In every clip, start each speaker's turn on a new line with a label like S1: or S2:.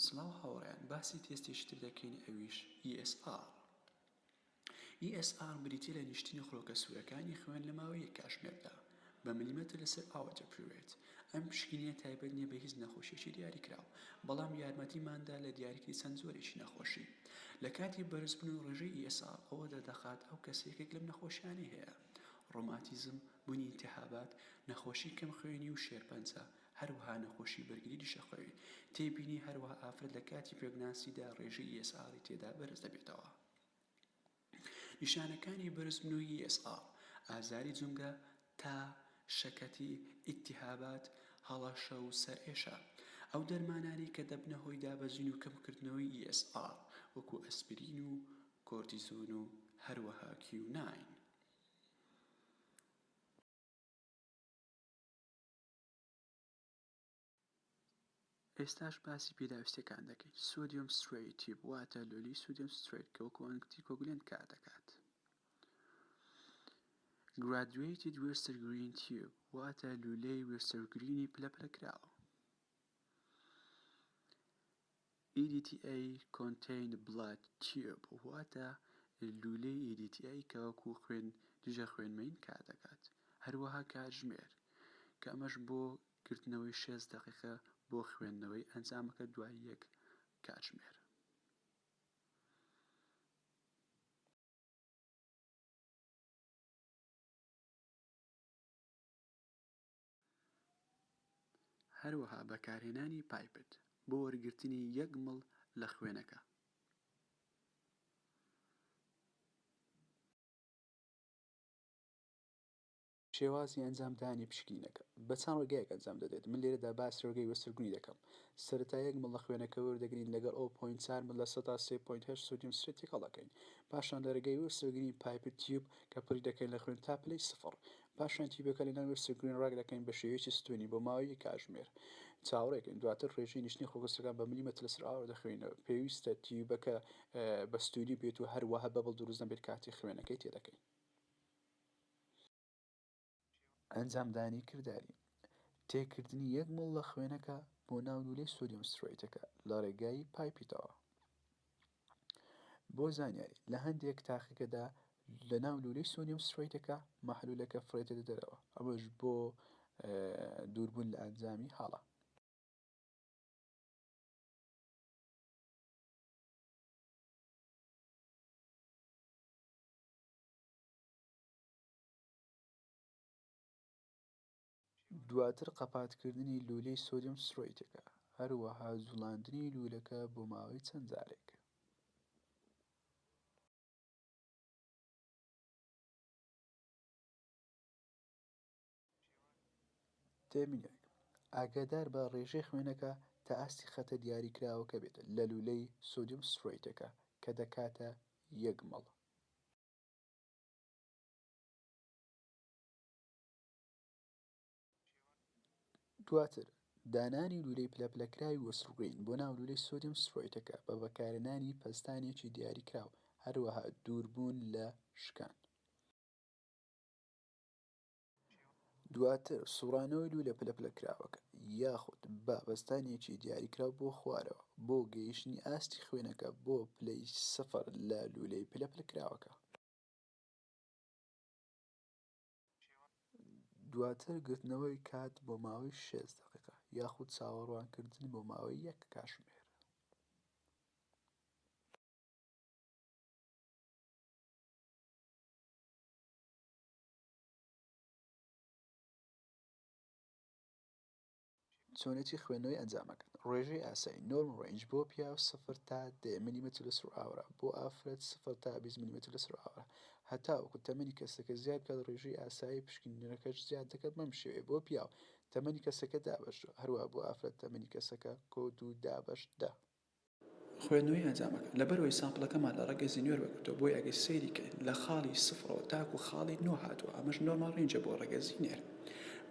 S1: سڵاو هاوڕێیان، باسی تێستێشتر دەکەین ئەویش ESR. ESR بریتیە لە نیشتنی خۆڵکە سوورەکانی خوێن لە ماوەی یەک کاتژمێردا بە ملیمەتر لەسەر ئاوە دەپڕوێت. ئەم پشکنینە تایبەت نییە بە هیچ نەخۆشیێکی دیاریکراو، بەڵام یارمەتیماندا لە دیاریکردنی چەند زۆرێکی نەخۆشی. لە کاتی بەرزبوون و ڕێژەی ESR ئەوە دەردەخات ئەو کەسێکێک لەم نەخۆشیانەی هەیە: ڕۆماتیزم، بوونی ئیلتیهابات، نەخۆشی کەم خوێنی و شێرپەنجە، هەروەها نەخۆشی بەرگری دیشەخۆوی. تێبینی هەروەها ئافرەت لە کاتی پێگناسیدا ڕێژەی ESR تێدا بەرز دەبێتەوە. نیشانەکانی بەرزبوون و ESR: ئازاری جونگە تا شەکەتی، ئیلتیهابات، هەڵەشە و سەرئێشە. ئەو دەرمانانی کە دەبنە هۆی دابەزین و کەمکردنەوەی ESR وەکو ئەسپرین و کۆرتیزۆن و هەروەها کیوناین. ئێستاش باسی پێداویستیەکان دەکەین. سۆدیۆم سترێت تیوب واتە لۆلەی سۆدیۆم سترێت کە وەکو ئەنتیکۆگولێنت کار دەکات. Graduated Westergreen tube واتە لولەی وێستەرگرینی پلەپلەکراوە. EDTA contained blood tube واتە لولەی EDTA کە وەکو دژە خوێنمەین کار دەکات. هەروەها کاتژمێر کە ئەمەش بۆ گرتنەوەی 6 دقیقە بۆ خوێندنەوەی ئەنجامەکە دوای یەک کاتژمێر. هەروەها بەکارهێنانی پایپت بۆ وەرگرتنی 1 مڵ لە خوێنەکە. شێوازی ئەنجامدانی پشکنینەکە بە چەند ڕێگایەک ئەنجام دەدرێت. من لێرەدا باسی ڕێگەی وەستەرگونی دەکەم. سەرەتا 1 مڵ لە خوێنەکە وەردەگرین، لەگەڵ ئەو 0.4 مڵ لە 100 تا 3.8 سۆدیۆم سترێت تێکەڵ دەکەین. پاشان لە ڕێگەی وەستەرگرین پایپت تیوب کە پڕی دەکەین لە خوێن تا پلەی 0. پاشان تیوبەکە لەناو وەستەرگرین ڕاک دەکەین بە شێوەیەکی ستوونی بۆ ماوەی کاتژمێر. چاوەڕێکین. دواتر ڕێژەی نیشتنی خۆڵکەسەکان بە ملیمەتر لەسەر ئاوە دەخوێنەوە. پێویستە تیوبەکە بە ستوونی بێت و هەروەها بەبڵ دروست نەبێت کاتی خوێنەکەی تێدەکەین. ئەنجامدانی کردداری: تێکردنی 1 مڵ لە خوێنەکە بۆ ناو لولەی سۆدیۆم سترێتەکە لە ڕێگای پایپیتەوە. بۆ زانیاری: لە هەندێک تاقیگەدا لە ناو لولەی سۆدیۆم سترێتەکە مەحلولەکە فڕێتە دەرەوە، ئەمەش بۆ دووربوون لە ئەنجامی هەڵە. دواتر قەپاتکردنی لولەی سۆدیۆم سترێتەکە، هەروەها جوڵاندنی لولەکە بۆ ماوەی چەند جارێک. تێبینیەک: ئاگادار بە ڕێژەی خوێنەکە تا ئاستی خەتە دیاریکراوەکە بێت لە لولەی سۆدیۆم سترێتەکە کە دەکاتە 1 مڵ. دواتر دانانی لولەی پلەپلەکراوی وەستەرگرین بۆ ناو لولەی سۆدیۆم سترێتەکە بە بەکارهێنانی پەستانێکی دیاریکراو، هەروەها دووربوون لە شکان. دواتر سوڕانەوەی لولە پلەپلەکراوەکە یاخود بە پەستانێکی دیاریکراو بۆ خوارەوە بۆ گەیشتنی ئاستی خوێنەکە بۆ پلەی 0 لە لولەی پلەپلەکراوەکە. دواتر گرتنەوەی کات بۆ ماوەی 6 دقیقە یاخود چاوەڕوانکردن بۆ ماوەی 1 کاتژمێر. چۆنێتی خوێندنەوەی ئەنجامەکەن: ڕێژەی ئاسایی نۆرمال ڕێنج بۆ پیاو 0 تا 10 ملیمەتر لەسەر ئاورە، بۆ ئافرەت 0 تا 20 ملیمەتر لەسەر ئاورە. هەتاوەکو تەمەنی کەسەکە زیاد بکات، ڕێژەی ئاسایی پشکنینەکەش زیاد دەکات بەم شێوەیە: بۆ پیاو تەمەنی کەسەکە 10 هەروەها بۆ ئافرەت تەمەنی کەسەکە کۆد و 10. خوێندنەوەی ئەنجامەکە لەبەرەوەی سامپڵەکەمان لە ڕێگەی نوێر وەرگرتووە، بۆی ئەگەر سەیری کەین لە خاڵی 0 تاکو خاڵی 9 هاتووە، ئەمەش نۆرمال ڕێنجە بۆ ڕێگە زینێر.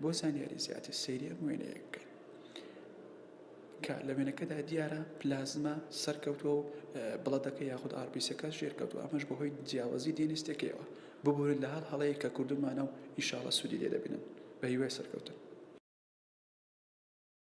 S1: بۆ زانیاری زیاتر سەیری ئەم وێنەیە بکەین کە لە وێنەکەدا دیارە پلازما سەرکەوتووە و بڵەدەکە یاخود ئاربیسەکە ژێرکەوتووە، ئەمەش بەهۆی جیاوازی دێنستێکەوە. ببورن لە هەڵەیە کە کوردمانە و ئینشاڵڵا سوودی لێ دەبینن بە هیوای سەرکەوتن.